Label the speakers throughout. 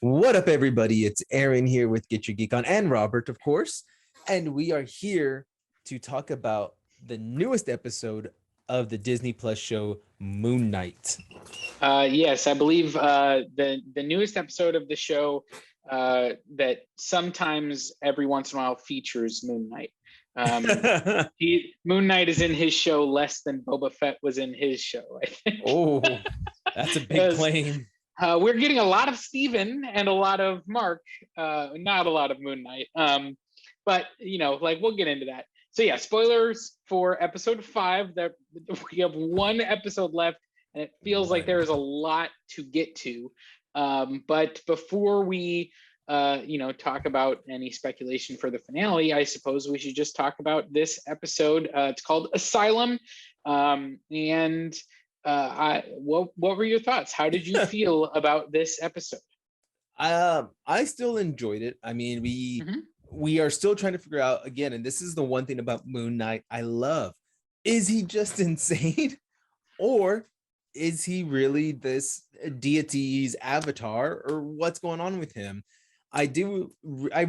Speaker 1: What up, everybody? It's Aaron here with Get Your Geek On and Robert, of course. And we are here to talk about the newest episode of the Disney Plus show, Moon Knight.
Speaker 2: Yes, I believe the newest episode of the show that sometimes every once in a while features Moon Knight. Moon Knight is in his show less than Boba Fett was in his show, I think.
Speaker 1: Oh, that's a big claim.
Speaker 2: We're getting a lot of Steven and a lot of Mark, not a lot of Moon Knight. But we'll get into that. So yeah, spoilers for episode 5. That we have one episode left, and it feels like there is a lot to get to. But before we talk about any speculation for the finale, I suppose we should just talk about this episode. It's called Asylum. What were your thoughts? How did you feel about this episode?
Speaker 1: I still enjoyed it. I mean, we are still trying to figure out again, and this is the one thing about Moon Knight I love. Is he just insane? Or is he really this deity's avatar, or what's going on with him? I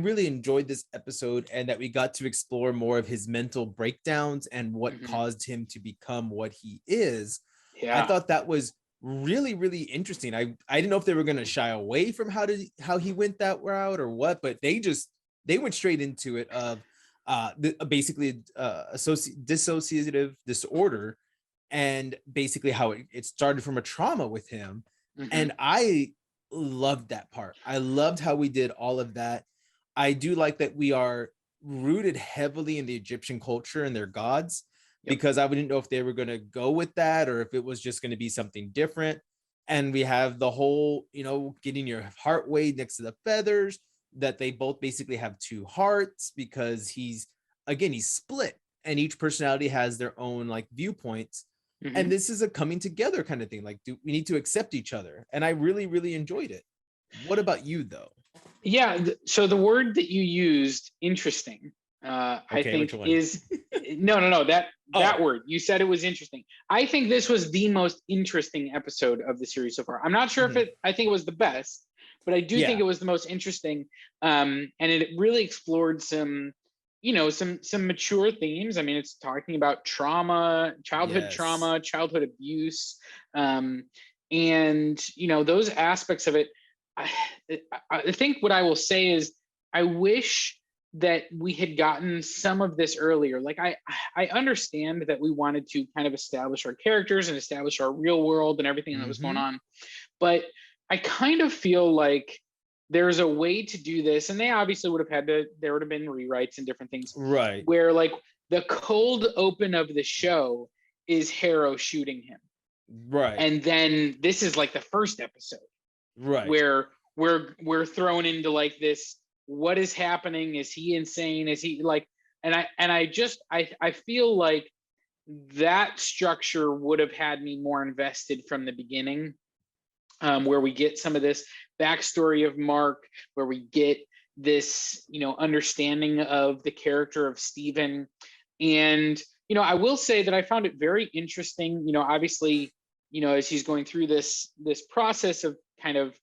Speaker 1: really enjoyed this episode, and that we got to explore more of his mental breakdowns and what caused him to become what he is. Yeah. I thought that was really, really interesting. I didn't know if they were going to shy away from how he went that route or what, but they went straight into it of basically dissociative disorder, and basically how it started from a trauma with him. And I loved that part. I loved how we did all of that. I do like that we are rooted heavily in the Egyptian culture and their gods, because I wouldn't know if they were going to go with that or if it was just going to be something different. And we have the whole, getting your heart weighed next to the feathers, that they both basically have two hearts, because he's split, and each personality has their own viewpoints. And this is a coming together kind of thing. We need to accept each other. And I really, really enjoyed it. What about you, though?
Speaker 2: Yeah. So the word that you used, interesting, I think is no, that word. You said it was interesting. I think this was the most interesting episode of the series so far. I'm not sure if I think it was the best, but I do think it was the most interesting. And it really explored some mature themes. I mean, it's talking about trauma, childhood abuse, and those aspects of it. I think what I will say is, I wish that we had gotten some of this earlier. I understand that we wanted to kind of establish our characters and establish our real world and everything that was going on, but I kind of feel like there's a way to do this, and they obviously there would have been rewrites and different things,
Speaker 1: right?
Speaker 2: Where the cold open of the show is Harrow shooting him,
Speaker 1: right? And
Speaker 2: then this is the first episode,
Speaker 1: right?
Speaker 2: Where we're thrown into this. What is happening? Is he insane? Is he and I feel like that structure would have had me more invested from the beginning, where we get some of this backstory of Mark, where we get this, understanding of the character of Steven. And, I will say that I found it very interesting, obviously, as he's going through this process of kind of,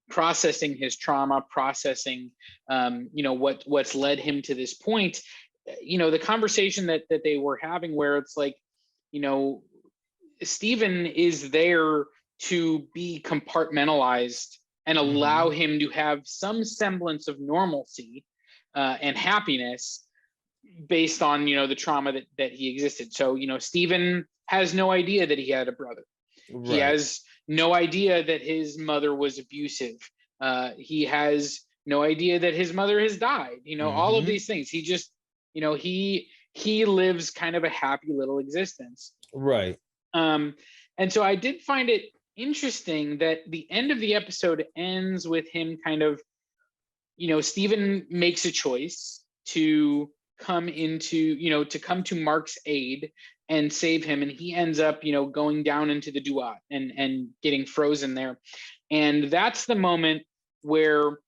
Speaker 2: processing his trauma, processing, what's led him to this point, the conversation that they were having, where it's Steven is there to be compartmentalized and allow him to have some semblance of normalcy and happiness based on, the trauma that he existed. So, Steven has no idea that he had a brother. Right. He has no idea that his mother was abusive. He has no idea that his mother has died. All of these things. He just, he lives kind of a happy little existence.
Speaker 1: Right.
Speaker 2: And so I did find it interesting that the end of the episode ends with him kind of, Steven makes a choice to come to Mark's aid and save him, and he ends up going down into the Duat and getting frozen there. And that's the moment where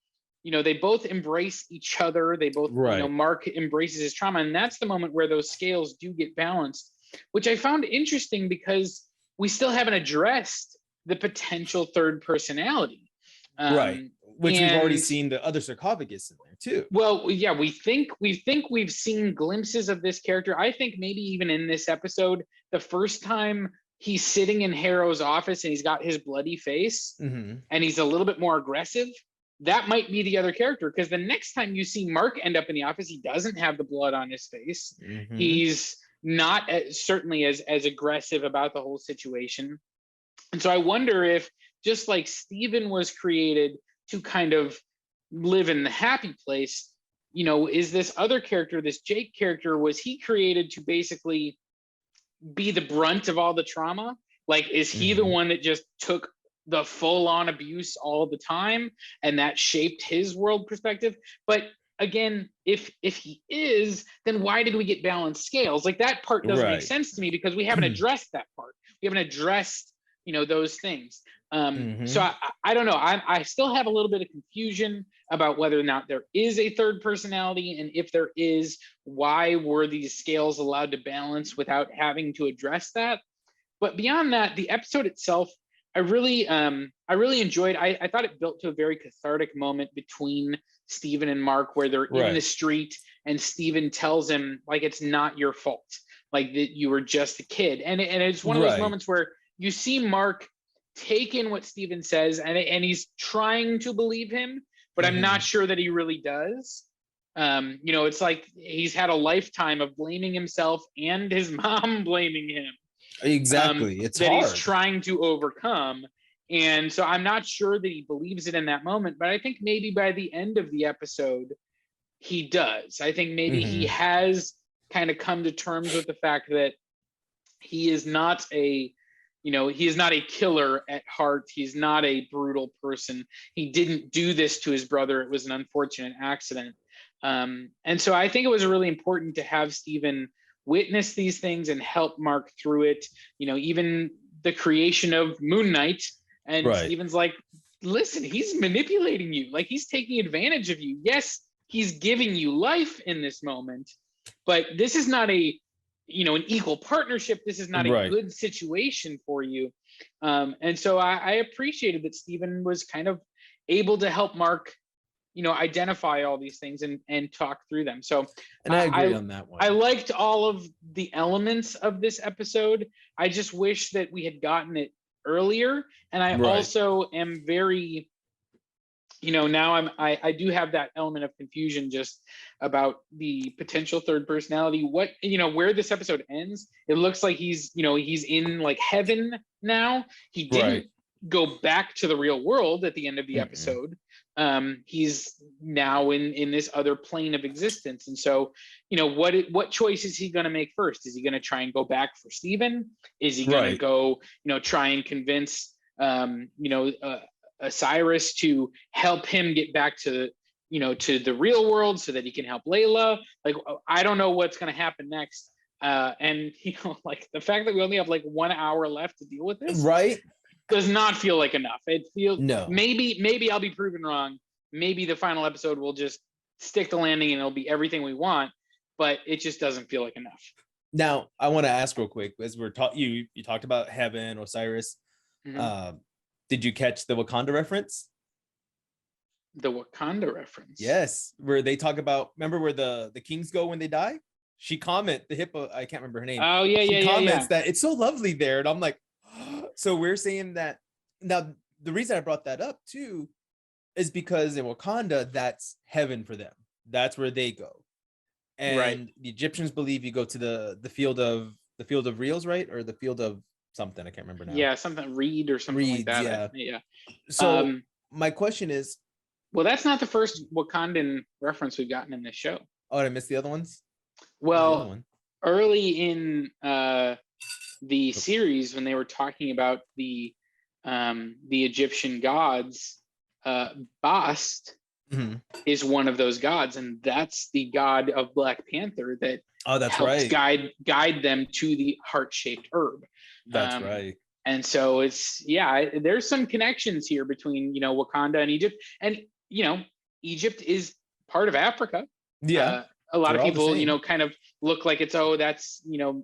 Speaker 2: they both embrace each other. They both, Mark embraces his trauma, and that's the moment where those scales do get balanced, which I found interesting, because we still haven't addressed the potential third personality.
Speaker 1: Right. Which we've already seen the other sarcophagus in there too.
Speaker 2: Well, yeah, we think we've seen glimpses of this character. I think maybe even in this episode, the first time he's sitting in Harrow's office and he's got his bloody face and he's a little bit more aggressive, that might be the other character, because the next time you see Mark end up in the office, he doesn't have the blood on his face. He's not certainly as aggressive about the whole situation. And so I wonder if, just like Steven was created to kind of live in the happy place, you know, is this other character, this Jake character, was he created to basically be the brunt of all the trauma? Like, is he the one that just took the full-on abuse all the time and that shaped his world perspective? But again, if he is, then why did we get balanced scales? Like, that part doesn't make sense to me, because we haven't addressed that part. We haven't addressed, you know, those things. So I don't know. I still have a little bit of confusion about whether or not there is a third personality, and if there is, why were these scales allowed to balance without having to address that? But beyond that, the episode itself, I really enjoyed. I thought it built to a very cathartic moment between Steven and Mark, where they're in the street and Steven tells him, like, it's not your fault, like that you were just a kid. And it's one of those moments where you see Mark take in what Steven says, and he's trying to believe him, but I'm not sure that he really does. You know, it's like he's had a lifetime of blaming himself and his mom blaming him.
Speaker 1: Exactly. It's
Speaker 2: that
Speaker 1: hard.
Speaker 2: He's trying to overcome. And so I'm not sure that he believes it in that moment, but I think maybe by the end of the episode, he does. I think maybe he has kind of come to terms with the fact that he is not he is not a killer at heart. He's not a brutal person. He didn't do this to his brother. It was an unfortunate accident. And so I think it was really important to have Steven witness these things and help Mark through it. You know, even the creation of Moon Knight, and Steven's like, listen, he's manipulating you. Like, he's taking advantage of you. Yes, he's giving you life in this moment, but this is not an equal partnership. This is not a good situation for you. And so I appreciated that Steven was kind of able to help Mark, identify all these things and talk through them. So,
Speaker 1: and I agree on that one.
Speaker 2: I liked all of the elements of this episode. I just wish that we had gotten it earlier. And I also am very, now I do have that element of confusion just about the potential third personality. What, where this episode ends, it looks like he's in like heaven now. He didn't go back to the real world at the end of the episode. He's now in this other plane of existence. And so, what choice is he going to make first? Is he going to try and go back for Steven? Is he going to go, try and convince, Cyrus to help him get back to, to the real world so that he can help Layla? Like, I don't know what's going to happen next. And, like the fact that we only have like 1 hour left to deal with this. Does not feel like enough. It feels maybe I'll be proven wrong. Maybe the final episode will just stick the landing and it'll be everything we want, but it just doesn't feel like enough.
Speaker 1: Now, I want to ask real quick, as we're you talked about heaven, Osiris. Did you catch the Wakanda reference?
Speaker 2: The Wakanda reference?
Speaker 1: Yes, where they talk about, remember where the kings go when they die? She the hippo, I can't remember her name.
Speaker 2: Oh yeah,
Speaker 1: she comments that it's so lovely there, and I'm like, so we're saying that. Now, the reason I brought that up too is because in Wakanda, that's heaven for them. That's where they go. And the Egyptians believe you go to the field of reals, right? Or the field of something. I can't remember now.
Speaker 2: Yeah, something Reed or something like that. Yeah.
Speaker 1: So my question is,
Speaker 2: well, that's not the first Wakandan reference we've gotten in this show.
Speaker 1: Oh, did I missed the other ones?
Speaker 2: Well, early in the series, when they were talking about the Egyptian gods, Bast is one of those gods, and that's the god of Black Panther that helps guide them to the heart-shaped herb.
Speaker 1: That's right.
Speaker 2: And so it's there's some connections here between Wakanda and Egypt, and Egypt is part of Africa. A lot of people, kind of look like it's, that's,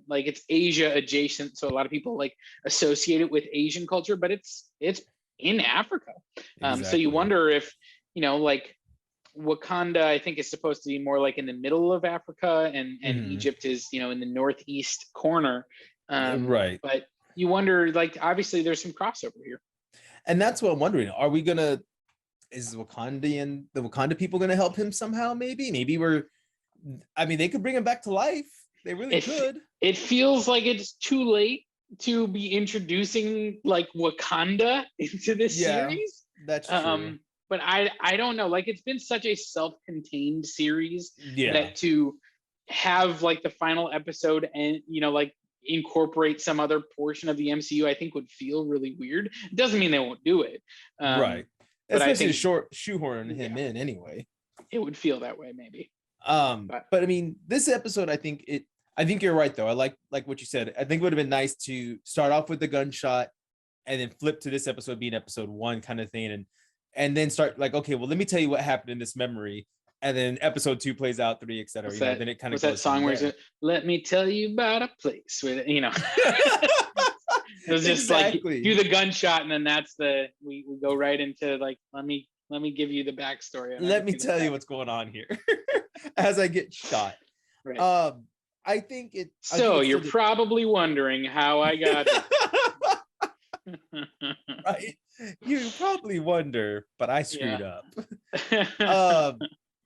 Speaker 2: like it's Asia adjacent. So a lot of people like associate it with Asian culture, but it's in Africa. So you wonder if, like Wakanda, I think, is supposed to be more like in the middle of Africa, and Egypt is, in the northeast corner.
Speaker 1: Right.
Speaker 2: But you wonder, like, obviously there's some crossover here.
Speaker 1: And that's what I'm wondering. Is the Wakanda people gonna help him somehow? Maybe they could bring him back to life. They really could.
Speaker 2: It feels like it's too late to be introducing like Wakanda into this series.
Speaker 1: That's true.
Speaker 2: But I don't know. Like, it's been such a self-contained series that to have like the final episode and like incorporate some other portion of the MCU, I think would feel really weird. It doesn't mean they won't do it.
Speaker 1: Right. Especially to shoehorn him in anyway.
Speaker 2: It would feel that way maybe.
Speaker 1: But I mean, this episode, I think you're right though. I like what you said. I think it would have been nice to start off with the gunshot and then flip to this episode being episode 1 kind of thing, and then start like, okay, well, let me tell you what happened in this memory, and then episode 2 plays out, 3, etc. Then it kind of
Speaker 2: that song where it's let me tell you about a place where it was just like do the gunshot, and then that's we go right into like let me give you the backstory.
Speaker 1: Let me tell you what's going on here as I get shot.
Speaker 2: Right.
Speaker 1: I think it.
Speaker 2: So you're probably wondering how I got it.
Speaker 1: Right. You probably wonder, but I screwed up.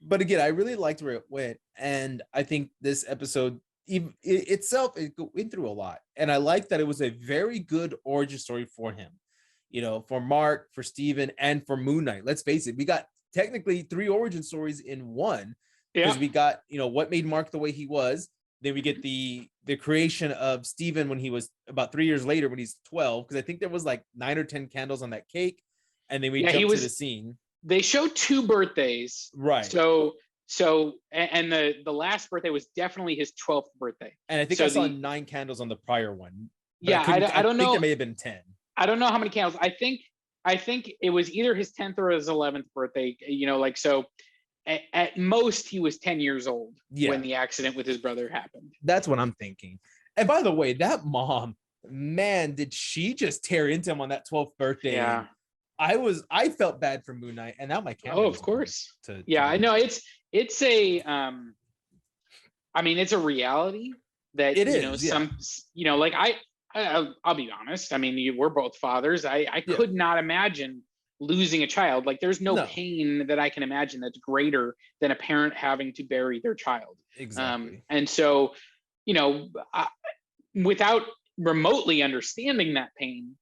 Speaker 1: But again, I really liked where it went, and I think this episode itself it went through a lot, and I like that it was a very good origin story for him. For Mark, for Steven, and for Moon Knight. Let's face it, we got technically 3 origin stories in one, because we got what made Mark the way he was. Then we get the creation of Steven when he was about 3 years later, when he's 12, because I think there was like 9 or 10 candles on that cake, and then we jump to the scene.
Speaker 2: They show 2 birthdays,
Speaker 1: right?
Speaker 2: So and the last birthday was definitely his 12th birthday,
Speaker 1: and I think I saw 9 candles on the prior one.
Speaker 2: I don't know.
Speaker 1: There may have been 10.
Speaker 2: I don't know how many candles. I think it was either his 10th or his 11th birthday. So. At most, he was 10 years old when the accident with his brother happened.
Speaker 1: That's what I'm thinking. And by the way, that mom, man, did she just tear into him on that 12th birthday?
Speaker 2: Yeah.
Speaker 1: I felt bad for Moon Knight, and now my camera.
Speaker 2: Oh, of course. I know it's a it's a reality that
Speaker 1: it is.
Speaker 2: Like I'll be honest. I mean, we're both fathers. I could not imagine losing a child. Like, there's no pain that I can imagine that's greater than a parent having to bury their child.
Speaker 1: Exactly.
Speaker 2: And so, without remotely understanding that pain,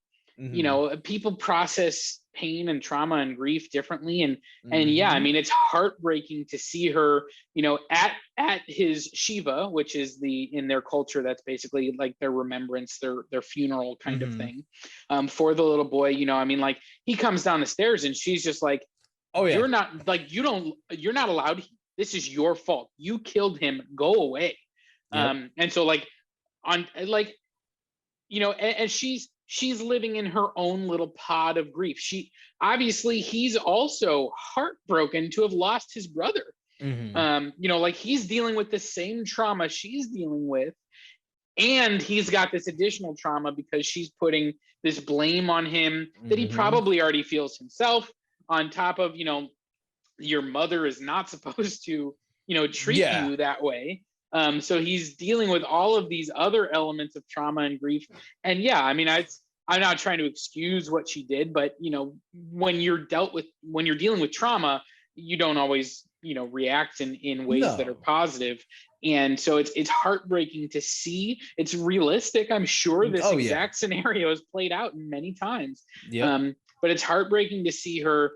Speaker 2: people process pain and trauma and grief differently. And I mean, it's heartbreaking to see her, at his Shiva, which is in their culture, that's basically like their remembrance, their funeral kind of thing, for the little boy. I mean, like, he comes down the stairs and she's just like, oh yeah, you're not like, you're not allowed. This is your fault. You killed him. Go away. Yep. And so like and she's living in her own little pod of grief. He's also heartbroken to have lost his brother. Like, he's dealing with the same trauma she's dealing with, and he's got this additional trauma because she's putting this blame on him that he probably already feels himself, on top of, your mother is not supposed to, treat you that way. So he's dealing with all of these other elements of trauma and grief. And I mean, I'm not trying to excuse what she did, but when you're dealing with trauma, you don't always, react in ways that are positive. And so it's heartbreaking to see. It's realistic. I'm sure this exact scenario is played out many times. But it's heartbreaking to see her,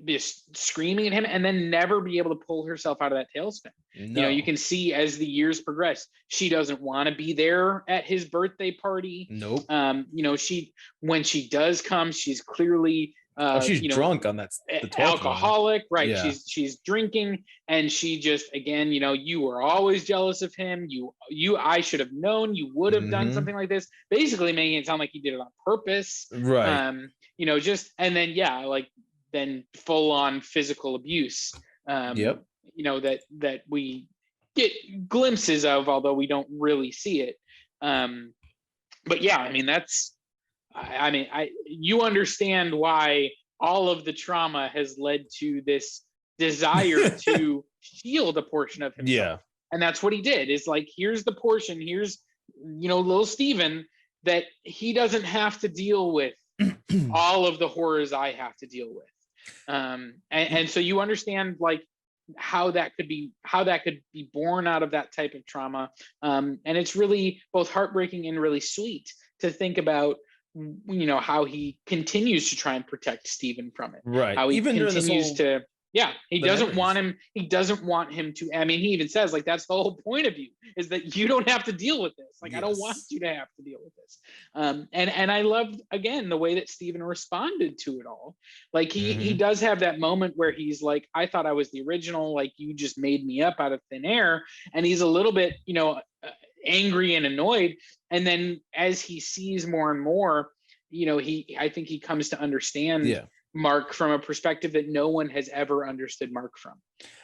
Speaker 2: just screaming at him and then never be able to pull herself out of that tailspin. You can see as the years progress, she doesn't want to be there at his birthday party.
Speaker 1: Nope.
Speaker 2: When she does come, she's clearly
Speaker 1: she's drunk on that
Speaker 2: alcoholic, right?
Speaker 1: Yeah.
Speaker 2: She's drinking, and she just, again, you were always jealous of him. I should have known you would have done something like this, basically making it sound like he did it on purpose,
Speaker 1: right?
Speaker 2: And then then full on physical abuse, that we get glimpses of, although we don't really see it. But I mean, you understand why all of the trauma has led to this desire to shield a portion of himself.
Speaker 1: Yeah.
Speaker 2: And that's what he did, is like, here's the portion, here's, little Steven, that he doesn't have to deal with all of the horrors I have to deal with. And so you understand like how that could be born out of that type of trauma. And it's really both heartbreaking and really sweet to think about, how he continues to try and protect Steven from it.
Speaker 1: Right.
Speaker 2: How he
Speaker 1: Even
Speaker 2: continues to, he doesn't want him to, I mean, he even says like, that's the whole point of you, is that you don't have to deal with this. Like, yes. I don't want you to have to deal with this. And I loved, again, the way that Steven responded to it all. Like he does have that moment where he's like, I thought I was the original, like you just made me up out of thin air. And he's a little bit, angry and annoyed. And then as he sees more and more, I think he comes to understand Mark from a perspective that no one has ever understood Mark from.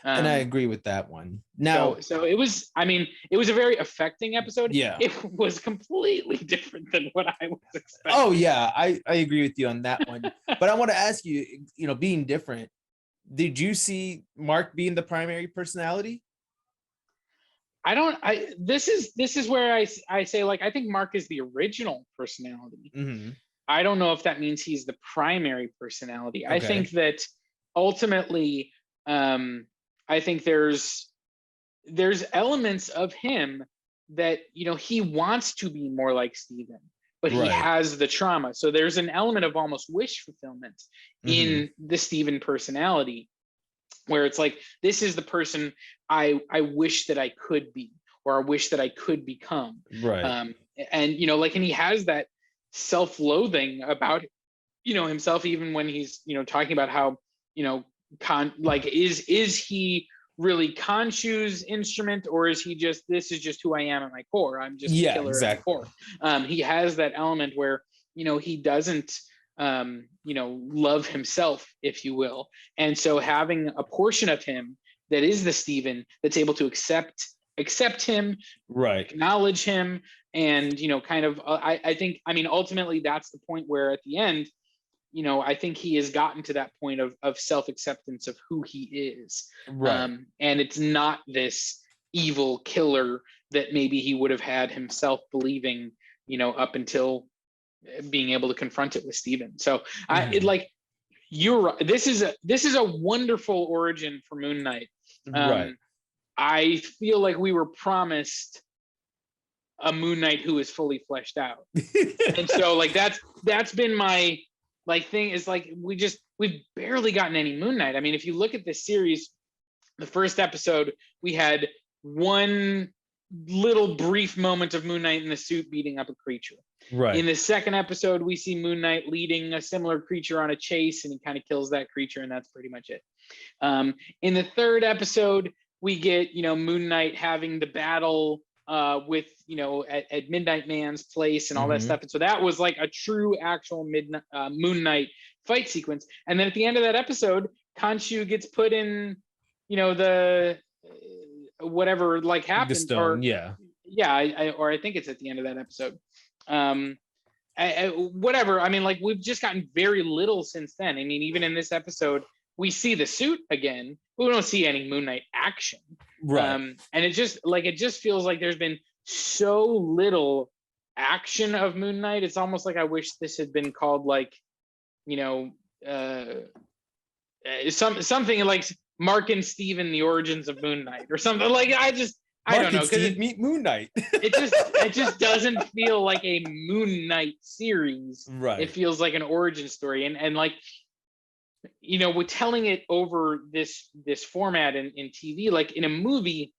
Speaker 1: And I agree with that one. Now,
Speaker 2: so it was a very affecting episode.
Speaker 1: Yeah.
Speaker 2: It was completely different than what I was expecting.
Speaker 1: Oh yeah, I agree with you on that one. But I want to ask you, being different, did you see Mark being the primary personality?
Speaker 2: This is where I say, like, I think Mark is the original personality.
Speaker 1: Mm-hmm.
Speaker 2: I don't know if that means he's the primary personality. Okay. I think that ultimately, I think there's elements of him that, he wants to be more like Steven, but he has the trauma. So there's an element of almost wish fulfillment in the Steven personality, where it's like, this is the person I wish that I could be, or I wish that I could become.
Speaker 1: Right.
Speaker 2: And he has that self-loathing about, himself, even when he's, talking about how, is he really Khonshu's instrument, or is he just, this is just who I am at my core. I'm just a killer exactly. At my core. He has that element where, he doesn't, love himself, if you will. And so having a portion of him that is the Steven, that's able to accept him, acknowledge him, and kind of I think, ultimately that's the point where at the end, I think he has gotten to that point of self-acceptance of who he is, and it's not this evil killer that maybe he would have had himself believing, up until being able to confront it with Steven. So you're right. This is a wonderful origin for Moon Knight. I feel like we were promised a Moon Knight who is fully fleshed out. And so like that's been my thing, is like we've barely gotten any Moon Knight. I mean, if you look at this series, the first episode, we had one little brief moment of Moon Knight in the suit beating up a creature. Right. In the second episode, we see Moon Knight leading a similar creature on a chase, and he kind of kills that creature, and that's pretty much it. In the third episode, we get, Moon Knight having the battle with, at Midnight Man's place and all that stuff. And so that was like a true actual Moon Knight fight sequence. And then at the end of that episode, Khonshu gets put in, the whatever happened. The stone, I think it's at the end of that episode. Whatever. I mean, we've just gotten very little since then. I mean, even in this episode, we see the suit again, but we don't see any Moon Knight action. And it just feels like there's been so little action of Moon Knight. It's almost like I wish this had been called something like Mark and Steven, the origins of Moon Knight, or something. I don't know, because
Speaker 1: meet Moon Knight.
Speaker 2: it just doesn't feel like a Moon Knight series. Right. It feels like an origin story, and we're telling it over this format in TV. Like in a movie,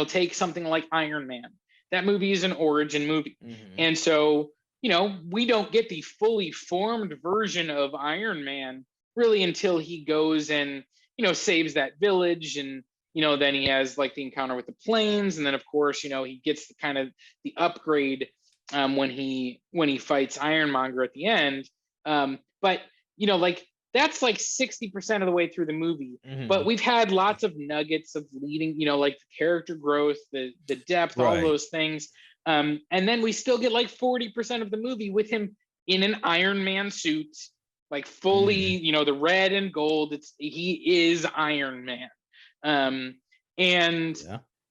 Speaker 2: take something like Iron Man. That movie is an origin movie, and so we don't get the fully formed version of Iron Man really until he goes and saves that village, and then he has the encounter with the planes, and then of course he gets the upgrade when he fights Ironmonger at the end. But that's 60% of the way through the movie. But we've had lots of nuggets of leading, the character growth, the depth, all those things. And then we still get 40% of the movie with him in an Iron Man suit, like fully, you know, the red and gold. He is Iron Man. And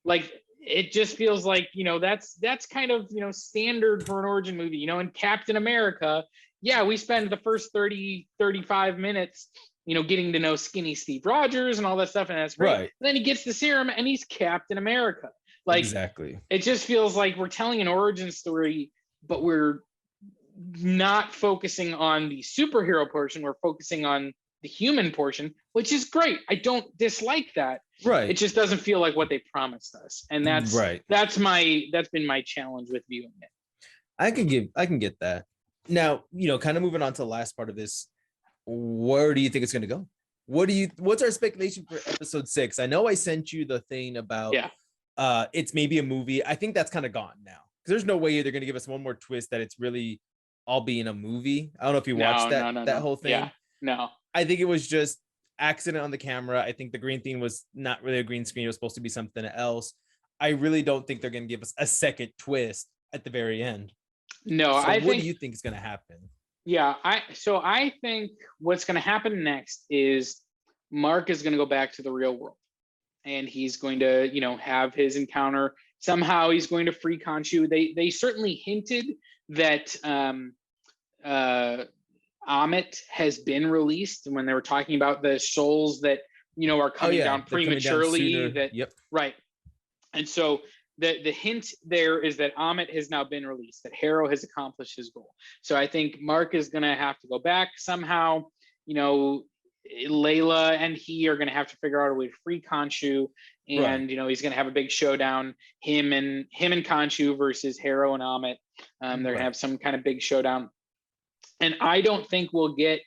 Speaker 2: like, it just feels like, you know, that's kind of, you know, standard for an origin movie. You know, in Captain America, yeah, we spend the first 35 minutes, you know, getting to know skinny Steve Rogers and all that stuff, and that's great. And then he gets the serum and he's Captain America. Like,
Speaker 1: exactly.
Speaker 2: It just feels like we're telling an origin story, but we're not focusing on the superhero portion. We're focusing on the human portion, which is great. I don't dislike that.
Speaker 1: Right.
Speaker 2: It just doesn't feel like what they promised us. And that's been my challenge with viewing it.
Speaker 1: I can get that. Now, you know, kind of moving on to the last part of this, where do you think it's going to go? What's our speculation for episode 6? I know I sent you the thing about it's maybe a movie. I think that's kind of gone now. There's no way they're going to give us one more twist that it's really all being a movie. I don't know if you watched that whole thing.
Speaker 2: Yeah. No.
Speaker 1: I think it was just accident on the camera. I think the green thing was not really a green screen. It was supposed to be something else. I really don't think they're going to give us a second twist at the very end.
Speaker 2: No,
Speaker 1: so what do you think is going to happen?
Speaker 2: Yeah, I think what's going to happen next is Mark is going to go back to the real world, and he's going to, you know, have his encounter. Somehow he's going to free Khonshu. They certainly hinted that Ammit has been released when they were talking about the souls that, you know, are coming down prematurely. Right. And so the hint there is that Ammit has now been released, that Harrow has accomplished his goal. So I think Mark is going to have to go back somehow. You know, Layla and he are going to have to figure out a way to free Khonshu, and you know, he's going to have a big showdown. Him and Khonshu versus Harrow and Ammit. They're going to have some kind of big showdown. And I don't think we'll get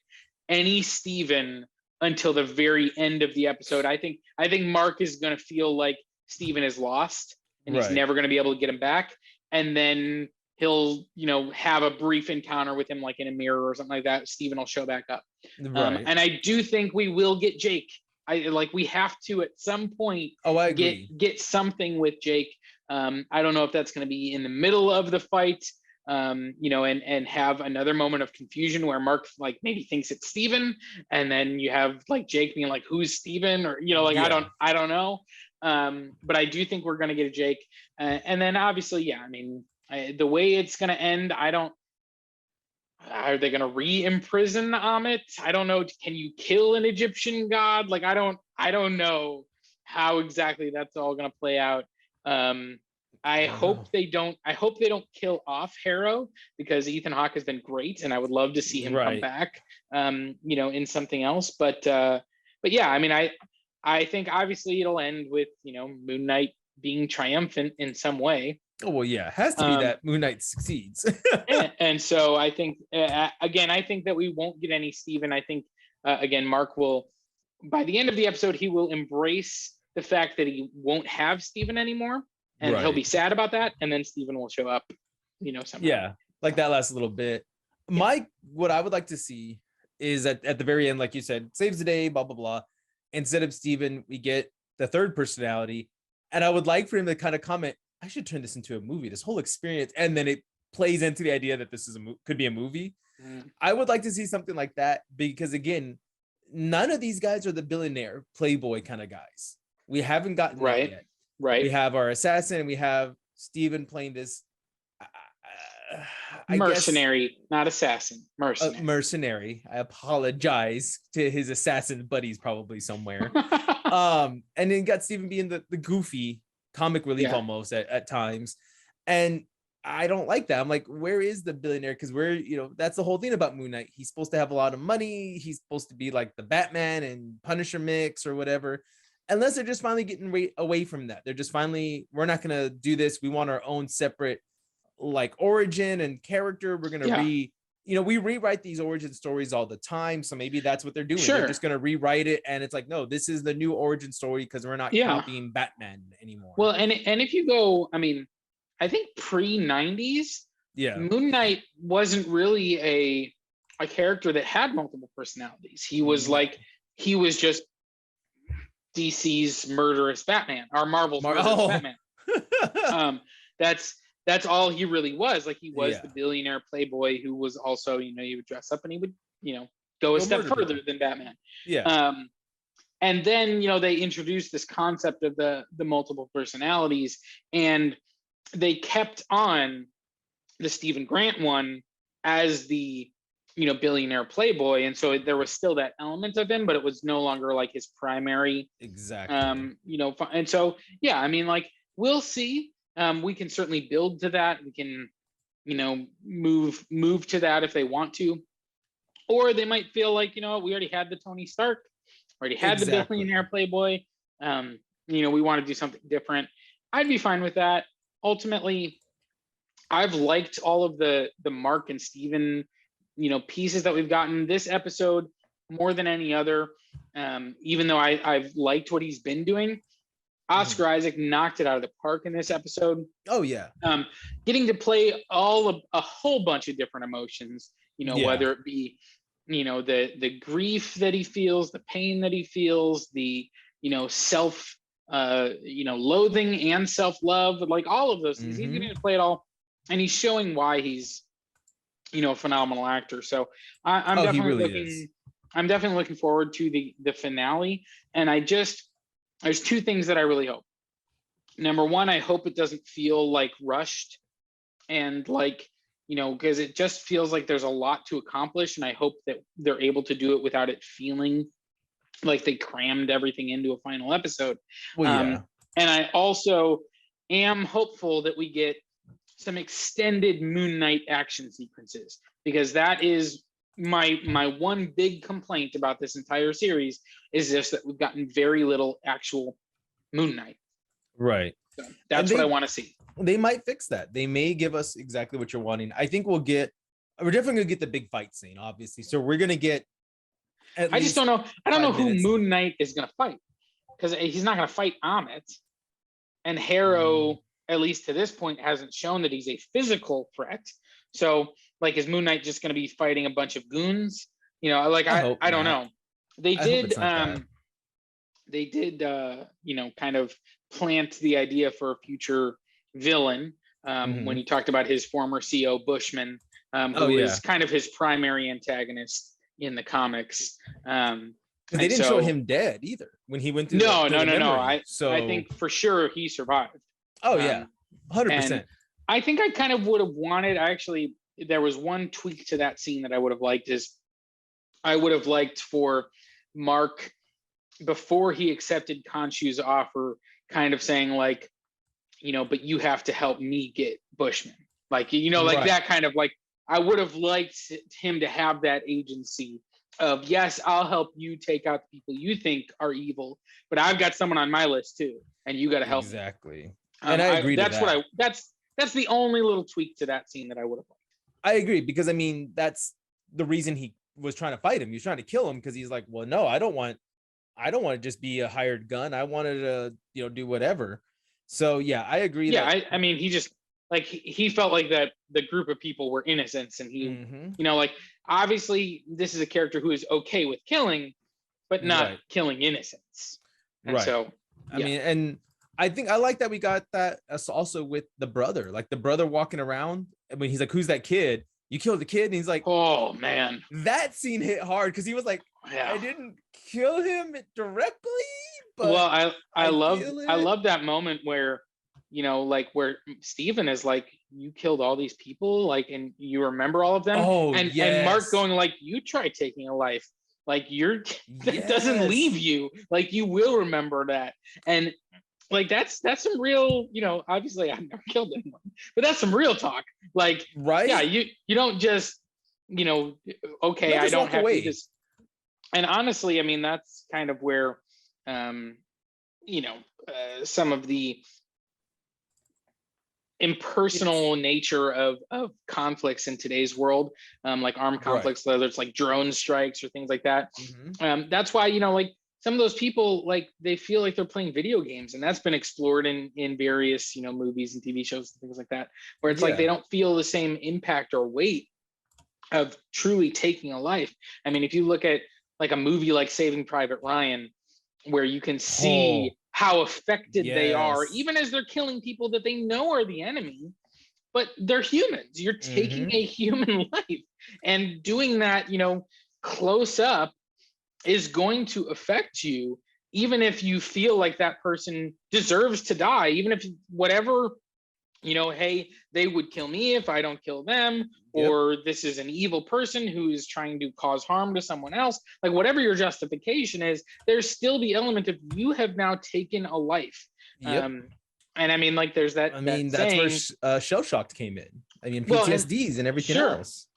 Speaker 2: any Steven until the very end of the episode. I think Mark is going to feel like Steven is lost and he's never going to be able to get him back. And then he'll, you know, have a brief encounter with him, like in a mirror or something like that. Steven will show back up. And I do think we will get Jake. We have to at some point get something with Jake. I don't know if that's going to be in the middle of the fight. You know, and have another moment of confusion where Mark like maybe thinks it's Steven, and then you have like Jake being like, who's Steven? Or, you know, like, I don't know. But I do think we're going to get a Jake. And then obviously, I mean, the way it's going to end, are they going to re-imprison Ammit? I don't know. Can you kill an Egyptian god? Like, I don't know how exactly that's all going to play out. I hope they don't kill off Harrow, because Ethan Hawke has been great and I would love to see him come back, you know, in something else. But yeah, I mean, I think obviously it'll end with, you know, Moon Knight being triumphant in some way.
Speaker 1: Oh, well, yeah, it has to be that Moon Knight succeeds.
Speaker 2: and so I think, again, I think that we won't get any Steven. I think, again, Mark will, by the end of the episode, he will embrace the fact that he won't have Steven anymore. And he'll be sad about that, and then Steven will show up, you know, somehow.
Speaker 1: Yeah, like that last little bit. What I would like to see is at the very end, like you said, saves the day, blah, blah, blah. Instead of Steven, we get the third personality. And I would like for him to kind of comment, I should turn this into a movie, this whole experience. And then it plays into the idea that this is could be a movie. I would like to see something like that, because again, none of these guys are the billionaire playboy kind of guys. We haven't gotten that yet.
Speaker 2: Right.
Speaker 1: We have our assassin, and we have Steven playing this
Speaker 2: mercenary, not assassin, mercenary.
Speaker 1: Mercenary. I apologize to his assassin buddies probably somewhere. And then got Steven being the goofy comic relief almost at times. And I don't like that. I'm like, where is the billionaire? Because you know, that's the whole thing about Moon Knight. He's supposed to have a lot of money. He's supposed to be like the Batman and Punisher mix or whatever. Unless they're just finally getting away from that. They're just finally, we're not going to do this. We want our own separate like origin and character. We're going to we rewrite these origin stories all the time. So maybe that's what they're doing. They're just going to rewrite it. And it's like, no, this is the new origin story, because we're not copying Batman anymore.
Speaker 2: Well, and if you go, I mean, I think pre-90s, Moon Knight wasn't really a character that had multiple personalities. He was he was just DC's murderous Batman, or Marvel's murderous Batman. That's all he really was. Like, he was the billionaire playboy who was also, you know, he would dress up and he would, you know, go a step further than Batman.
Speaker 1: Yeah.
Speaker 2: And then, they introduced this concept of the multiple personalities, and they kept on the Stephen Grant one as the, billionaire playboy. And so there was still that element of him, but it was no longer like his primary.
Speaker 1: Exactly.
Speaker 2: And so, yeah, I mean, like, we'll see. We can certainly build to that. We can, move to that if they want to, or they might feel like, we already had the Tony Stark, already had the billionaire playboy. We want to do something different. I'd be fine with that. Ultimately, I've liked all of the Mark and Steven, pieces that we've gotten this episode more than any other. Even though I've liked what he's been doing, Oscar Isaac knocked it out of the park in this episode.
Speaker 1: Oh yeah.
Speaker 2: Getting to play a whole bunch of different emotions, whether it be, the grief that he feels, the pain that he feels, the, self, loathing and self-love, like all of those things. He's getting to play it all, and he's showing why he's, a phenomenal actor. So I'm definitely looking forward to the finale. And there's two things that I really hope. Number one, I hope it doesn't feel like rushed, and like, because it just feels like there's a lot to accomplish. And I hope that they're able to do it without it feeling like they crammed everything into a final episode.
Speaker 1: Well, yeah.
Speaker 2: And I also am hopeful that we get some extended Moon Knight action sequences, because that is my one big complaint about this entire series, is just that we've gotten very little actual Moon Knight.
Speaker 1: Right.
Speaker 2: So that's what I want to see.
Speaker 1: They might fix that. They may give us exactly what you're wanting. I think we're definitely gonna get the big fight scene, obviously. So we're gonna get.
Speaker 2: I just don't know. I don't know who Moon Knight is gonna fight, because he's not gonna fight Amit, and Harrow, at least to this point, hasn't shown that he's a physical threat. So, like, is Moon Knight just going to be fighting a bunch of goons? I don't know. They did kind of plant the idea for a future villain when he talked about his former CO Bushman, who is kind of his primary antagonist in the comics.
Speaker 1: They didn't show him dead either when he went through.
Speaker 2: No. I think for sure he survived.
Speaker 1: Oh yeah, 100%.
Speaker 2: I think I kind of would have wanted. There was one tweak to that scene that I would have liked. Is I would have liked for Mark, before he accepted Khonshu's offer, kind of saying like, but you have to help me get Bushman. Like, like that kind of like, I would have liked him to have that agency of, yes, I'll help you take out the people you think are evil, but I've got someone on my list too, and you got to help.
Speaker 1: Exactly. And I agree.
Speaker 2: That's the only little tweak to that scene that I would have liked.
Speaker 1: I agree, because I mean, that's the reason he was trying to fight him. He was trying to kill him because he's like, well, no, I don't want to just be a hired gun. I wanted to, do whatever. So yeah, I agree.
Speaker 2: Yeah, I mean, he just like he felt like that the group of people were innocents, and he, like, obviously this is a character who is okay with killing, but not killing innocents. And so,
Speaker 1: I mean, and I think I like that we got that also with the brother, like the brother walking around. I mean, he's like, who's that kid? You killed the kid. And he's like,
Speaker 2: oh man,
Speaker 1: that scene hit hard, because he was like, I didn't kill him directly, but
Speaker 2: well, I love that moment where, like where Steven is like, you killed all these people, like, and you remember all of them. And Mark going like, you try taking a life, like that doesn't leave you, like you will remember that. And like that's some real, obviously I've never killed anyone, but that's some real talk. Like, yeah, you don't just, okay, I don't have to just. And honestly, I mean, that's kind of where, some of the impersonal nature of conflicts in today's world, like armed conflicts, whether it's like drone strikes or things like that. That's why, like, some of those people, like, they feel like they're playing video games, and that's been explored in various, movies and TV shows and things like that, where it's like they don't feel the same impact or weight of truly taking a life. I mean, if you look at like a movie like Saving Private Ryan, where you can see how affected they are, even as they're killing people that they know are the enemy, but they're humans. You're taking a human life, and doing that, close up is going to affect you, even if you feel like that person deserves to die, even if whatever, hey, they would kill me if I don't kill them, or this is an evil person who is trying to cause harm to someone else. Like whatever your justification is, there's still the element of you have now taken a life. And I mean, like there's that.
Speaker 1: I mean, that's saying, where Shell Shocked came in. I mean, PTSDs and everything else.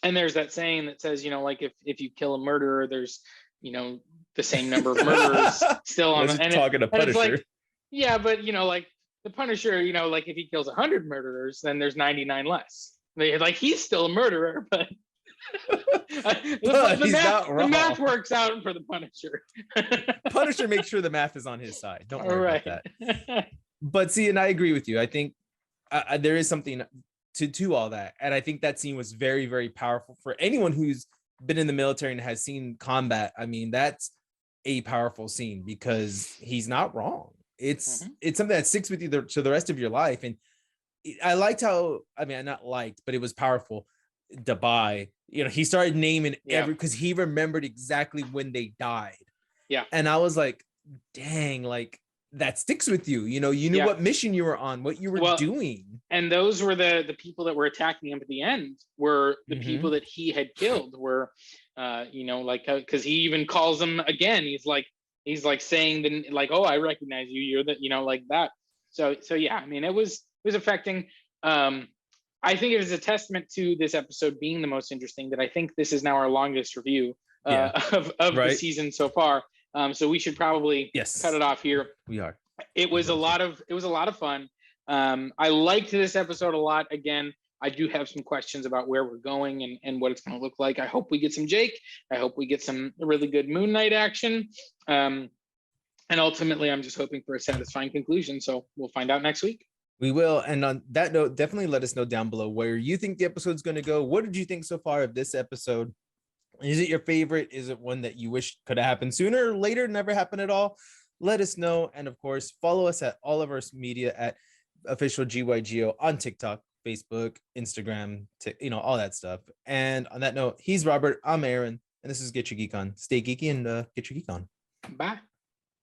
Speaker 2: And there's that saying that says, like if you kill a murderer, there's the same number of murderers still on.
Speaker 1: And talking to Punisher.
Speaker 2: Like, yeah, but like the Punisher, like if he kills 100 murderers, then there's 99 less. Like he's still a murderer, but the math works out for the Punisher.
Speaker 1: Punisher makes sure the math is on his side. Don't worry about that. But see, and I agree with you. I think there is something to all that, and I think that scene was very, very powerful for anyone who's been in the military and has seen combat. I mean, that's a powerful scene because he's not wrong. It's something that sticks with you to the rest of your life. And I liked how, I mean, not liked, but it was powerful. Dabai, he started naming because he remembered exactly when they died.
Speaker 2: Yeah.
Speaker 1: And I was like, dang, like that sticks with you. You knew what mission you were on, what you were doing.
Speaker 2: And those were the people that were attacking him at the end were the people that he had killed were, like, because he even calls them again. He's like saying like, oh, I recognize you. You're the, like that. So yeah, I mean, it was affecting. I think it is a testament to this episode being the most interesting that I think this is now our longest review of the season so far. So we should probably cut it off here.
Speaker 1: We are.
Speaker 2: It was a lot of fun. I liked this episode a lot. Again, I do have some questions about where we're going and what it's going to look like. I hope we get some Jake. I hope we get some really good Moon Knight action. And ultimately, I'm just hoping for a satisfying conclusion. So we'll find out next week.
Speaker 1: We will. And on that note, definitely let us know down below where you think the episode's going to go. What did you think so far of this episode? Is it your favorite? Is it one that you wish could have happened sooner or later, never happened at all? Let us know. And of course, follow us at all of our media at official GYGO on TikTok, Facebook, Instagram, all that stuff. And on that note, he's Robert, I'm Aaron, and this is Get Your Geek On. Stay geeky and get your geek on.
Speaker 2: Bye.